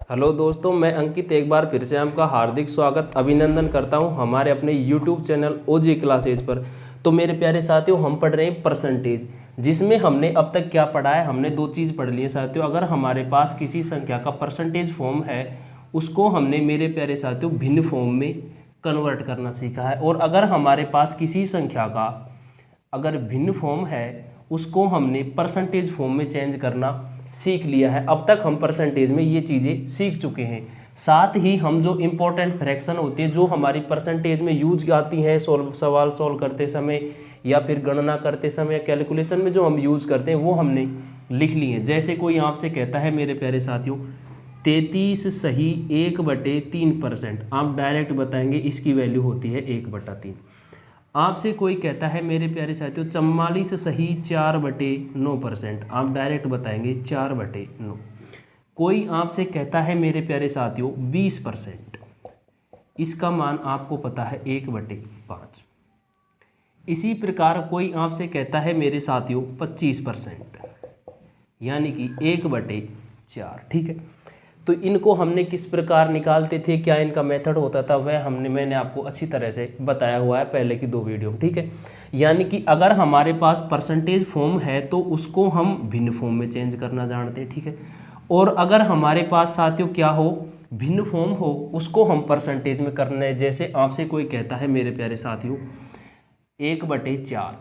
Hello दोस्तों, मैं अंकित एक बार फिर से आपका हार्दिक स्वागत अभिनंदन करता हूं हमारे अपने यूट्यूब चैनल ओजी क्लासेज पर। तो मेरे प्यारे साथियों, हम पढ़ रहे हैं परसेंटेज, जिसमें हमने अब तक क्या पढ़ा है। हमने दो चीज़ पढ़ ली है साथियों। अगर हमारे पास किसी संख्या का परसेंटेज फॉर्म है, उसको हमने मेरे प्यारे साथियों भिन्न फॉर्म में कन्वर्ट करना सीखा है। और अगर हमारे पास किसी संख्या का अगर भिन्न फॉर्म है, उसको हमने परसेंटेज फॉर्म में चेंज करना सीख लिया है। अब तक हम परसेंटेज में ये चीज़ें सीख चुके हैं। साथ ही हम जो इम्पोर्टेंट फ्रैक्शन होती है, जो हमारी परसेंटेज में यूज आती हैं, सवाल सॉल्व करते समय या फिर गणना करते समय, कैलकुलेशन में जो हम यूज़ करते हैं, वो हमने लिख ली है। जैसे कोई आपसे कहता है मेरे प्यारे साथियों 33 सही 1/3%, आप डायरेक्ट बताएंगे इसकी वैल्यू होती है 1/3। आपसे कोई कहता है मेरे प्यारे साथियों 44 सही 4/9%, आप डायरेक्ट बताएंगे 4/9। कोई आपसे कहता है मेरे प्यारे साथियों 20%, इसका मान आपको पता है 1/5। इसी प्रकार कोई आपसे कहता है मेरे साथियों 25%, यानी कि 1/4। ठीक है, तो इनको हमने किस प्रकार निकालते थे, क्या इनका मेथड होता था, वह मैंने आपको अच्छी तरह से बताया हुआ है पहले की 2 वीडियो में। ठीक है, यानी कि अगर हमारे पास परसेंटेज फॉर्म है तो उसको हम भिन्न फॉर्म में चेंज करना जानते हैं। ठीक है, और अगर हमारे पास साथियों क्या हो, भिन्न फॉर्म हो, उसको हम परसेंटेज में करने। जैसे आपसे कोई कहता है मेरे प्यारे साथियों 1/4,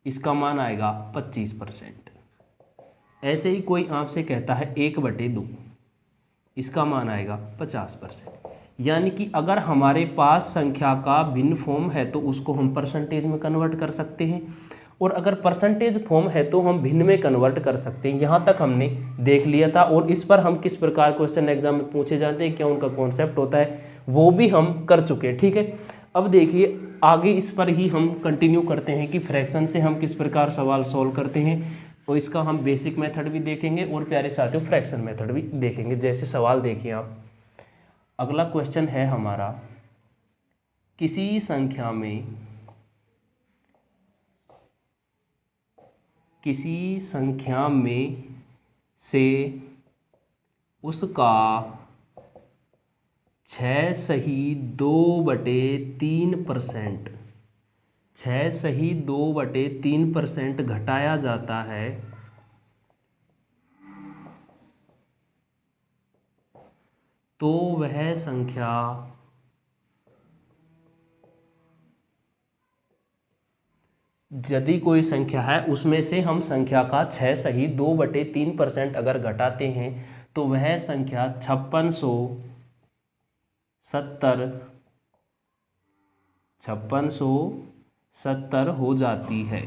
इसका मान आएगा 25%। ऐसे ही कोई आपसे कहता है 1/2, इसका मान आएगा 50%। यानी कि अगर हमारे पास संख्या का भिन्न फॉर्म है तो उसको हम परसेंटेज में कन्वर्ट कर सकते हैं, और अगर परसेंटेज फॉर्म है तो हम भिन्न में कन्वर्ट कर सकते हैं। यहाँ तक हमने देख लिया था, और इस पर हम किस प्रकार क्वेश्चन एग्जाम में पूछे जाते हैं, क्या उनका कॉन्सेप्ट होता है, वो भी हम कर चुके हैं। ठीक है, अब देखिए आगे इस पर ही हम कंटिन्यू करते हैं कि फ्रैक्शन से हम किस प्रकार सवाल सॉल्व करते हैं, और इसका हम बेसिक मेथड भी देखेंगे और प्यारे साथियों फ्रैक्शन मेथड भी देखेंगे। जैसे सवाल देखिए आप, अगला क्वेश्चन है हमारा, किसी संख्या में से उसका 6 सही 2/3%, 6 सही 2/3% घटाया जाता है, तो वह संख्या यदि कोई संख्या है उसमें से हम संख्या का 6 सही 2/3% अगर घटाते हैं तो वह संख्या 5670 हो जाती है।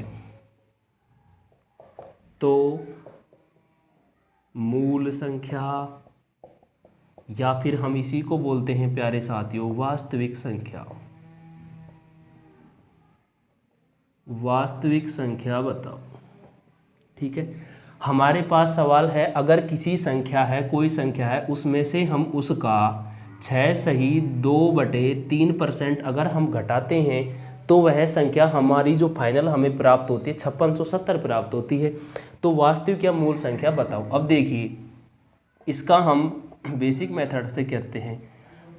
तो मूल संख्या, या फिर हम इसी को बोलते हैं प्यारे साथियों वास्तविक संख्या, वास्तविक संख्या बताओ। ठीक है, हमारे पास सवाल है, अगर किसी संख्या है, कोई संख्या है, उसमें से हम उसका 6 सही 2/3% अगर हम घटाते हैं तो वह संख्या हमारी जो फाइनल हमें प्राप्त होती है 5670 प्राप्त होती है। तो वास्तविक या मूल संख्या बताओ। अब देखिए इसका हम बेसिक मेथड से करते हैं।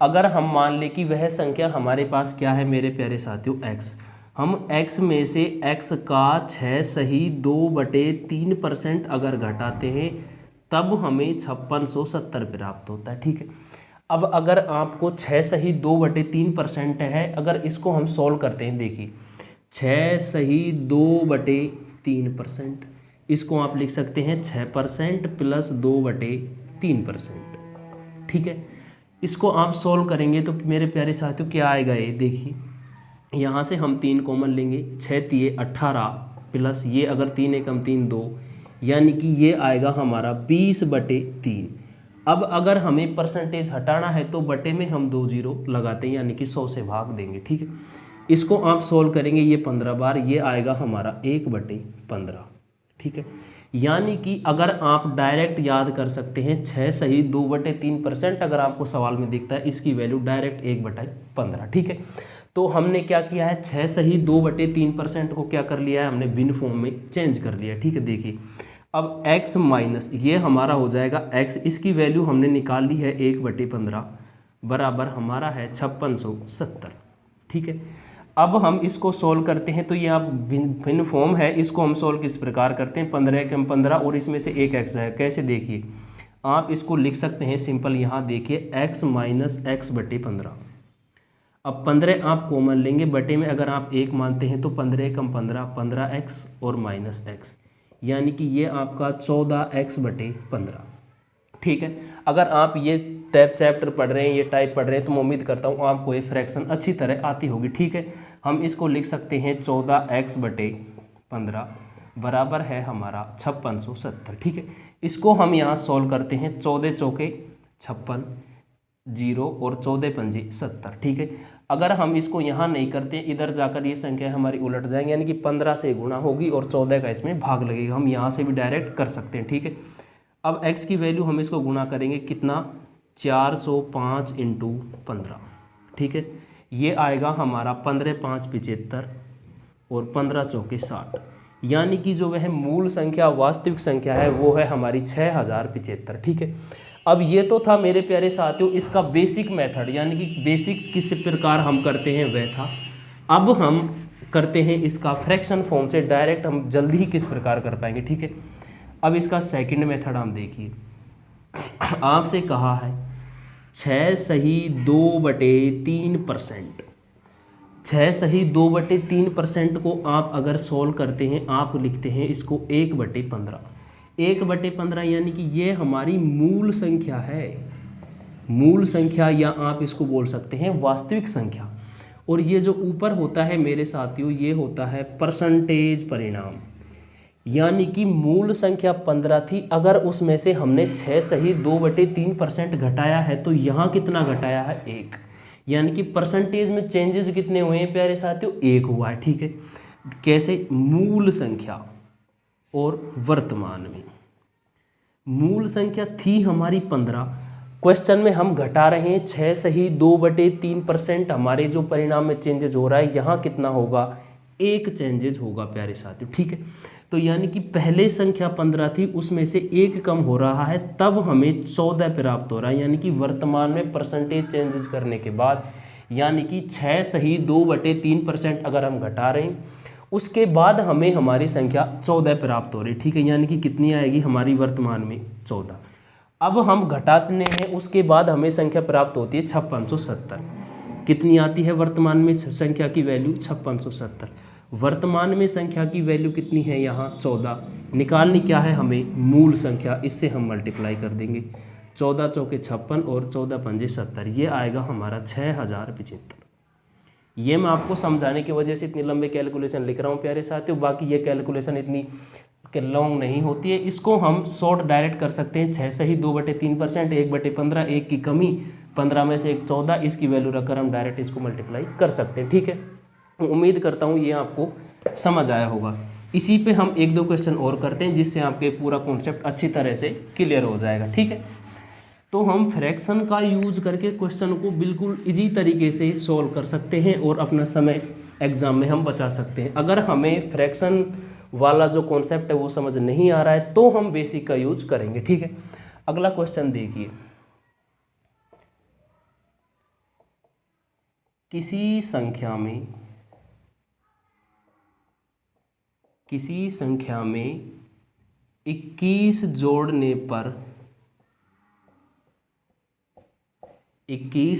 अगर हम मान लें कि वह संख्या हमारे पास क्या है मेरे प्यारे साथियों x, हम x में से x का 6 सही 2/3% अगर घटाते हैं तब हमें 5670 प्राप्त होता है। ठीक है, अब अगर आपको 6 सही 2/3% है, अगर इसको हम सॉल्व करते हैं, देखिए 6 सही 2/3%, इसको आप लिख सकते हैं 6% प्लस 2/3%। ठीक है, इसको आप सॉल्व करेंगे तो मेरे प्यारे साथियों क्या आएगा, ये देखिए यहाँ से हम 3 कॉमन लेंगे, 6 तिये 18 प्लस ये अगर 3 एकम 3 2, यानी कि ये आएगा हमारा 20/3। अब अगर हमें परसेंटेज हटाना है तो बटे में हम 2 जीरो लगाते हैं, यानी कि 100 से भाग देंगे। ठीक है, इसको आप सॉल्व करेंगे, ये 15 बार, ये आएगा हमारा 1/15। ठीक है, यानी कि अगर आप डायरेक्ट याद कर सकते हैं 6 सही 2/3% अगर आपको सवाल में दिखता है, इसकी वैल्यू डायरेक्ट 1/15। ठीक है, तो हमने क्या किया है, 6 सही 2/3% को क्या कर लिया है, हमने भिन्न फॉर्म में चेंज कर लिया। ठीक है, देखिए अब x माइनस ये हमारा हो जाएगा x, इसकी वैल्यू हमने निकाल ली है 1/15 बराबर हमारा है 5670। ठीक है, अब हम इसको सोल्व करते हैं। तो ये आप भिन्न फॉर्म है, इसको हम सोल्व किस प्रकार करते हैं, 15 कम 15 और इसमें से एक x है। कैसे, देखिए आप इसको लिख सकते हैं सिंपल, यहाँ देखिए x माइनस x/15। अब 15 आप कॉमन लेंगे, बटे में अगर आप 1 मानते हैं तो 15 कम 15 15x और माइनस x, यानी कि ये आपका 14x/15। ठीक है, अगर आप ये टाइप चैप्टर पढ़ रहे हैं, ये टाइप पढ़ रहे हैं, तो मैं उम्मीद करता हूँ आपको ये फ्रैक्शन अच्छी तरह आती होगी। ठीक है, हम इसको लिख सकते हैं 14x/15 बराबर है हमारा 5670। ठीक है, इसको हम यहाँ सॉल्व करते हैं। 14 चौके 56, 0 और 14 पंजे 70। ठीक है, अगर हम इसको यहाँ नहीं करते, इधर जाकर ये संख्या हमारी उलट जाएंगी, यानी कि 15 से गुणा होगी और 14 का इसमें भाग लगेगा। हम यहाँ से भी डायरेक्ट कर सकते हैं। ठीक है, अब x की वैल्यू हम इसको गुणा करेंगे कितना, 405 × 15। ठीक है, ये आएगा हमारा 15 5 75 और 15 चौके 60, यानी कि जो वह मूल संख्या वास्तविक संख्या है वो है हमारी 6075। ठीक है, अब ये तो था मेरे प्यारे साथियों इसका बेसिक मेथड, यानी कि बेसिक किस प्रकार हम करते हैं वह था। अब हम करते हैं इसका फ्रैक्शन फॉर्म से, डायरेक्ट हम जल्दी ही किस प्रकार कर पाएंगे। ठीक है, अब इसका सेकंड मेथड हम देखिए, आपसे कहा है 6 सही 2/3%। 6 सही 2/3% को आप अगर सोल्व करते हैं, आप लिखते हैं इसको 1/15। 1/15 यानी कि ये हमारी मूल संख्या है, मूल संख्या, या आप इसको बोल सकते हैं वास्तविक संख्या। और ये जो ऊपर होता है मेरे साथियों, ये होता है परसेंटेज परिणाम, यानी कि मूल संख्या 15 थी, अगर उसमें से हमने 6 सही 2/3% घटाया है तो यहाँ कितना घटाया है, 1, यानी कि परसेंटेज में चेंजेस कितने हुए हैं प्यारे साथियों, 1 हुआ है। ठीक है, कैसे, मूल संख्या और वर्तमान में। मूल संख्या थी हमारी 15, क्वेश्चन में हम घटा रहे हैं 6 सही 2/3%, हमारे जो परिणाम में चेंजेस हो रहा है यहाँ कितना होगा, 1 चेंजेस होगा प्यारे साथियों। ठीक है, तो यानी कि पहले संख्या 15 थी, उसमें से 1 कम हो रहा है, तब हमें 14 प्राप्त हो रहा है, यानी कि वर्तमान में परसेंटेज चेंजेस करने के बाद, यानी कि 6 सही 2/3% अगर हम घटा रहे हैं, उसके बाद हमें हमारी संख्या 14 प्राप्त हो रही। ठीक है, यानी कि कितनी आएगी हमारी वर्तमान में, 14। अब हम घटाने हैं, उसके बाद हमें संख्या प्राप्त होती है 5670। कितनी आती है वर्तमान में संख्या की वैल्यू, 5670। वर्तमान में संख्या की वैल्यू कितनी है यहाँ, 14। निकालनी क्या है हमें, मूल संख्या, इससे हम मल्टीप्लाई कर देंगे। 14 चौके 56 और 14 पंजे 70, ये आएगा हमारा 6075। ये मैं आपको समझाने की वजह से इतनी लंबे कैलकुलेशन लिख रहा हूँ प्यारे साथियों, बाकी ये कैलकुलेशन इतनी लॉन्ग नहीं होती है। इसको हम शॉर्ट डायरेक्ट कर सकते हैं, 6 सही 2/3%, 1/15, 1 की कमी, 15 में से 1 14, इसकी वैल्यू रखकर हम डायरेक्ट इसको मल्टीप्लाई कर सकते हैं। ठीक है, उम्मीद करता हूँ ये आपको समझ आया होगा। इसी पे हम 1-2 क्वेश्चन और करते हैं, जिससे आपके पूरा कॉन्सेप्ट अच्छी तरह से क्लियर हो जाएगा। ठीक है, तो हम फ्रैक्शन का यूज करके क्वेश्चन को बिल्कुल इजी तरीके से सॉल्व कर सकते हैं और अपना समय एग्जाम में हम बचा सकते हैं। अगर हमें फ्रैक्शन वाला जो कॉन्सेप्ट है वो समझ नहीं आ रहा है तो हम बेसिक का यूज करेंगे। ठीक है, अगला क्वेश्चन देखिए, किसी संख्या में 21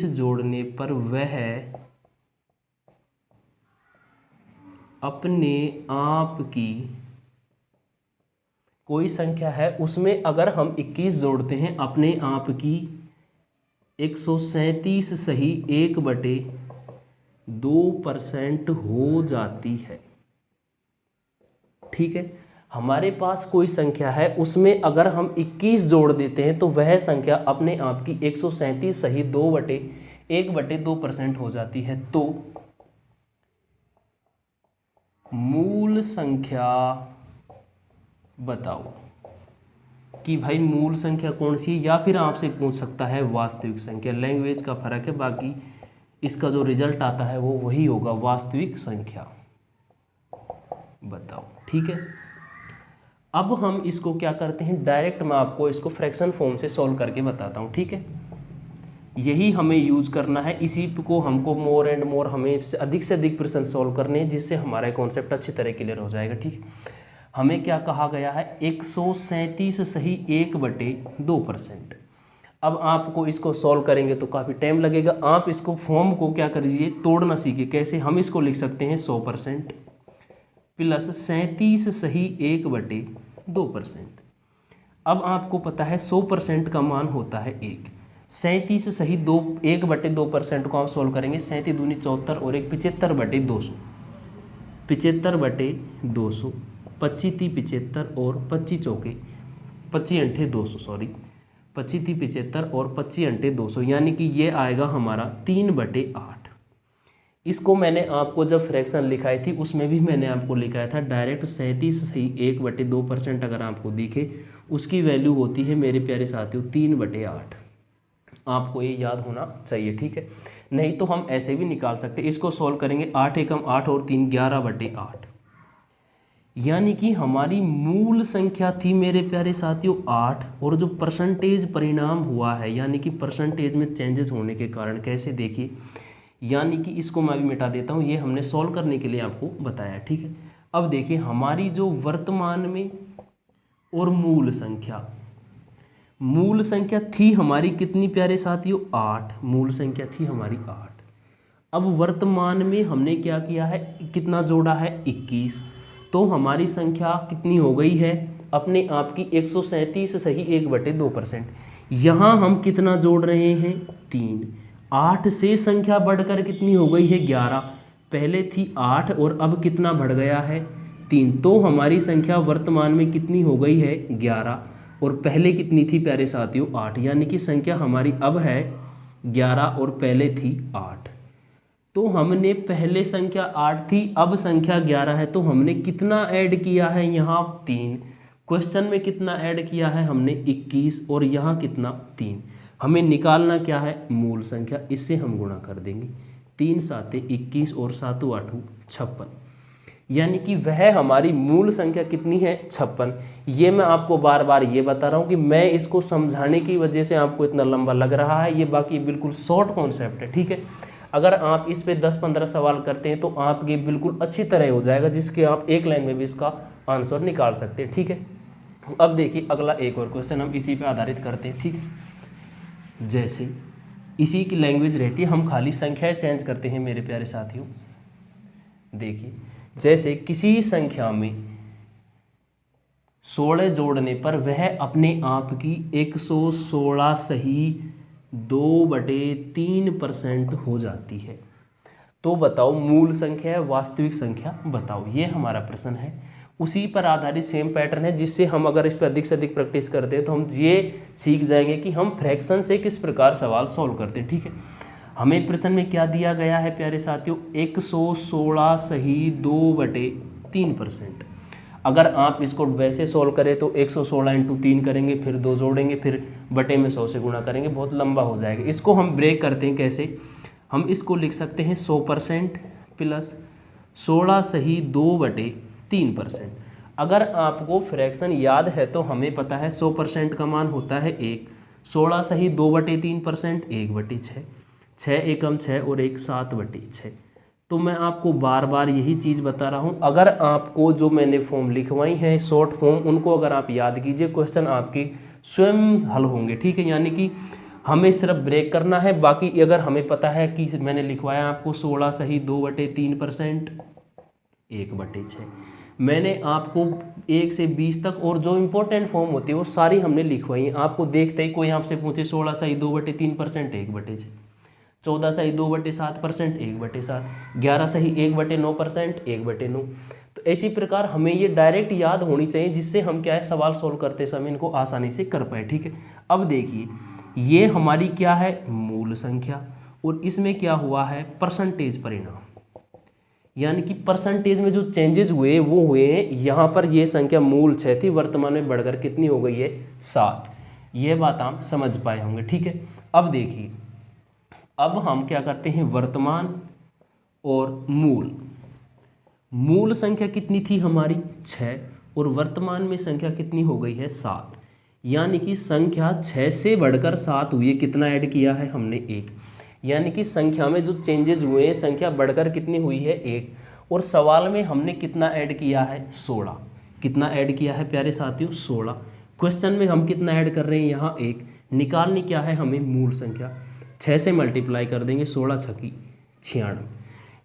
जोड़ने पर वह अपने आप की, कोई संख्या है उसमें अगर हम 21 जोड़ते हैं अपने आप की 137 सही 1/2% हो जाती है। ठीक है, हमारे पास कोई संख्या है उसमें अगर हम 21 जोड़ देते हैं तो वह संख्या अपने आप की 137 सही 1/2% हो जाती है। तो मूल संख्या बताओ कि भाई मूल संख्या कौन सी है, या फिर आपसे पूछ सकता है वास्तविक संख्या। लैंग्वेज का फर्क है, बाकी इसका जो रिजल्ट आता है वो वही होगा, वास्तविक संख्या बताओ। ठीक है, अब हम इसको क्या करते हैं, डायरेक्ट मैं आपको इसको फ्रैक्शन फॉर्म से सॉल्व करके बताता हूँ, ठीक है। यही हमें यूज करना है, इसी को हमको मोर एंड मोर हमें से अधिक प्रश्न सॉल्व करने हैं, जिससे हमारा कॉन्सेप्ट अच्छी तरह क्लियर हो जाएगा, ठीक है। हमें क्या कहा गया है, 137 सही 1/2%। अब आपको इसको सॉल्व करेंगे तो काफ़ी टाइम लगेगा। आप इसको फॉर्म को क्या करिए, तोड़ना सीखिए। कैसे, हम इसको लिख सकते हैं 100% प्लस 37 सही 1/2%। अब आपको पता है 100% का मान होता है 1। 37 सही 1/2% को आप सॉल्व करेंगे, 37 दूनी 74 और 1 75/200, 75/200, 25 × 75 और 25 चौके 25 × 200, सॉरी 25 × 75 और 25 × 200, यानी कि ये आएगा हमारा 3/8। इसको मैंने आपको जब फ्रैक्शन लिखाई थी उसमें भी मैंने आपको लिखाया था डायरेक्ट 37 सही 1/2% अगर आपको दिखे उसकी वैल्यू होती है मेरे प्यारे साथियों 3/8। आपको ये याद होना चाहिए, ठीक है। नहीं तो हम ऐसे भी निकाल सकते, इसको सॉल्व करेंगे 8 एकम 8 और 3 11/8, यानी कि हमारी मूल संख्या थी मेरे प्यारे साथियों 8, और जो परसेंटेज परिणाम हुआ है यानी कि परसेंटेज में चेंजेस होने के कारण, कैसे देखिए, यानी कि इसको मैं भी मिटा देता हूँ, ये हमने सॉल्व करने के लिए आपको बताया, ठीक है। अब देखिए हमारी जो वर्तमान में और मूल संख्या थी हमारी कितनी प्यारे साथियों 8, मूल संख्या थी हमारी 8। अब वर्तमान में हमने क्या किया है, कितना जोड़ा है 21, तो हमारी संख्या कितनी हो गई है अपने आप की 137 सही 1/2%। यहाँ हम कितना जोड़ रहे हैं 3, 8 से संख्या बढ़कर कितनी हो गई है 11, पहले थी 8 और अब कितना बढ़ गया है 3, तो हमारी संख्या वर्तमान में कितनी हो गई है 11, और पहले कितनी थी प्यारे साथियों 8, यानी कि संख्या हमारी अब है 11 और पहले थी 8। तो हमने पहले संख्या 8 थी, अब संख्या 11 है, तो हमने कितना ऐड किया है यहाँ 3। क्वेश्चन में कितना ऐड किया है हमने 21, और यहाँ कितना 3। हमें निकालना क्या है मूल संख्या, इससे हम गुणा कर देंगे, 3 7 21 और 7 8 56, यानी कि वह हमारी मूल संख्या कितनी है 56। ये मैं आपको बार बार ये बता रहा हूँ कि मैं इसको समझाने की वजह से आपको इतना लंबा लग रहा है, ये बाकी बिल्कुल शॉर्ट कॉन्सेप्ट है, ठीक है। अगर आप इस पे 10-15 सवाल करते हैं तो आपके बिल्कुल अच्छी तरह हो जाएगा, जिसके आप एक लाइन में भी इसका आंसर निकाल सकते हैं, ठीक है। अब देखिए अगला एक और क्वेश्चन हम इसी पे आधारित करते हैं, ठीक है। जैसे इसी की लैंग्वेज रहती है, हम खाली संख्याएं चेंज करते हैं मेरे प्यारे साथियों। देखिए जैसे किसी संख्या में 16 जोड़ने पर वह अपने आप की 116 सही 2/3% हो जाती है, तो बताओ मूल संख्या है वास्तविक संख्या बताओ, ये हमारा प्रश्न है। उसी पर आधारित सेम पैटर्न है, जिससे हम अगर इस पर अधिक से अधिक प्रैक्टिस करते हैं तो हम ये सीख जाएंगे कि हम फ्रैक्शन से किस प्रकार सवाल सॉल्व करते हैं, ठीक है। हमें प्रश्न में क्या दिया गया है प्यारे साथियों 116 सही 2/3%। अगर आप इसको वैसे सॉल्व करें तो 116 × 3 करेंगे, फिर 2 जोड़ेंगे, फिर बटे में 100 से गुणा करेंगे, बहुत लंबा हो जाएगा। इसको हम ब्रेक करते हैं, कैसे, हम इसको लिख सकते हैं 100% प्लस 16 सही 2/3%। अगर आपको फ्रैक्शन याद है तो हमें पता है 100% का मान होता है 1, 16 सही 2/3% 1/6, 6 एकम 6 और 1 7/6। तो मैं आपको बार बार यही चीज़ बता रहा हूँ, अगर आपको जो मैंने फॉर्म लिखवाई हैं शॉर्ट फॉर्म, उनको अगर आप याद कीजिए, क्वेश्चन आपके स्वयं हल होंगे, ठीक है। यानी कि हमें सिर्फ ब्रेक करना है, बाकी अगर हमें पता है कि मैंने लिखवाया आपको 16 सही 2/3% 1/6, मैंने आपको 1 से 20 तक और जो इम्पोर्टेंट फॉर्म होती है वो सारी हमने लिखवाई है। आपको देखते ही कोई आपसे पूछे 16 सही 2/3% 1/6, 14 सही 2/7% 1/7, 11 सही 1/9% 1/9। तो इसी प्रकार हमें ये डायरेक्ट याद होनी चाहिए, जिससे हम क्या है सवाल सोल्व करते समय इनको आसानी से कर पाए, ठीक है। अब देखिए ये हमारी क्या है मूल संख्या, और इसमें क्या हुआ है परसेंटेज परिणाम, यानी कि परसेंटेज में जो चेंजेस हुए वो हुए हैं। यहाँ पर ये संख्या मूल 6 थी, वर्तमान में बढ़कर कितनी हो गई है 7। ये बात आप समझ पाए होंगे, ठीक है। अब देखिए अब हम क्या करते हैं वर्तमान और मूल संख्या कितनी थी हमारी 6, और वर्तमान में संख्या कितनी हो गई है 7, यानी कि संख्या 6 से बढ़कर 7 हुई है। कितना ऐड किया है हमने 1, यानी कि संख्या में जो चेंजेज हुए हैं संख्या बढ़कर कितनी हुई है 1। और सवाल में हमने कितना ऐड किया है 16, कितना ऐड किया है प्यारे साथियों 16। क्वेश्चन में हम कितना ऐड कर रहे हैं यहाँ 1। निकालनी क्या है हमें मूल संख्या, 6 से मल्टीप्लाई कर देंगे, 16 छकी 96।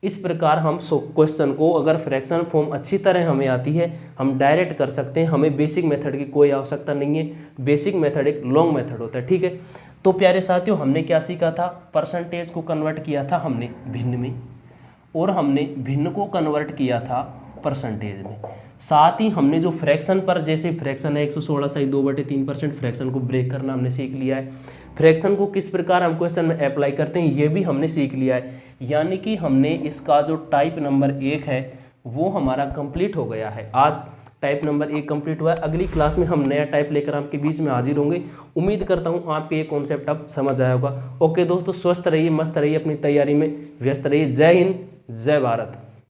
इस प्रकार हम क्वेश्चन को अगर फ्रैक्शन फॉर्म अच्छी तरह हमें आती है हम डायरेक्ट कर सकते हैं, हमें बेसिक मेथड की कोई आवश्यकता नहीं है। बेसिक मेथड एक लॉन्ग मेथड होता है, ठीक है। तो प्यारे साथियों हमने क्या सीखा था, परसेंटेज को कन्वर्ट किया था हमने भिन्न में, और हमने भिन्न को कन्वर्ट किया था परसेंटेज में। साथ ही हमने जो फ्रैक्शन पर, जैसे फ्रैक्शन है 116 सही 2/3%, फ्रैक्शन को ब्रेक करना हमने सीख लिया है। फ्रैक्शन को किस प्रकार हम क्वेश्चन में अप्लाई करते हैं ये भी हमने सीख लिया है, यानी कि हमने इसका जो टाइप नंबर 1 है वो हमारा कंप्लीट हो गया है। आज टाइप नंबर 1 कंप्लीट हुआ है। अगली क्लास में हम नया टाइप लेकर आपके बीच में हाजिर होंगे। उम्मीद करता हूँ आपके ये कॉन्सेप्ट अब समझ आया होगा। ओके दोस्तों, स्वस्थ रहिए, मस्त रहिए, अपनी तैयारी में व्यस्त रहिए। जय हिंद, जय भारत।